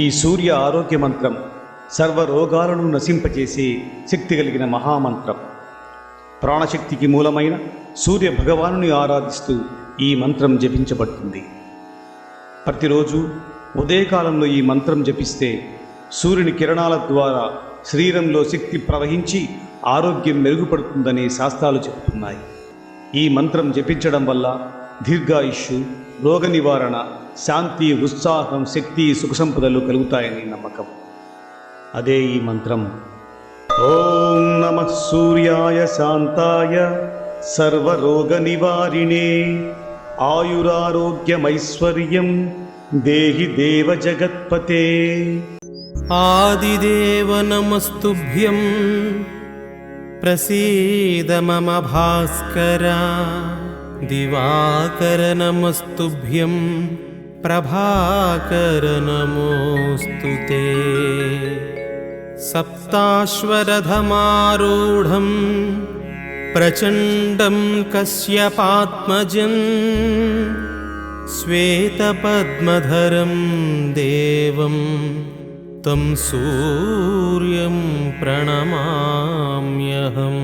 ఈ సూర్య ఆరోగ్య మంత్రం సర్వ రోగాలను నశింపచేసే శక్తి కలిగిన మహామంత్రం. ప్రాణశక్తికి మూలమైన సూర్య భగవానుని ఆరాధిస్తూ ఈ మంత్రం జపించబడుతుంది. ప్రతిరోజు ఉదయకాలంలో ఈ మంత్రం జపిస్తే సూర్యుని కిరణాల ద్వారా శరీరంలో శక్తి ప్రవహించి ఆరోగ్యం మెరుగుపడుతుందని శాస్త్రాలు చెబుతున్నాయి. ఈ మంత్రం జపించడం వల్ల దీర్ఘాయుష్షు, రోగ నివారణ, శాంతి, ఉత్సాహం, శక్తి, సుఖసంపదలు కలుగుతాయని నమ్మకం. అదే ఈ మంత్రం. ఓం నమః సూర్యాయ శాంతాయ సర్వరోగ నివారిణే ఆయురారోగ్యమైశ్వర్యం దేహి దేవ జగత్పతే. ఆదిదేవ నమస్తుభ్యం ప్రసీద మమ భాస్కర. దివాకర నమస్తుభ్యం ప్రభాకర నమోస్తుతే. సప్తాశ్వరథమారూఢం ప్రచండం కశ్యపాత్మజం శ్వేతపద్మధరం దేవం తం సూర్యం ప్రణమామ్యహం.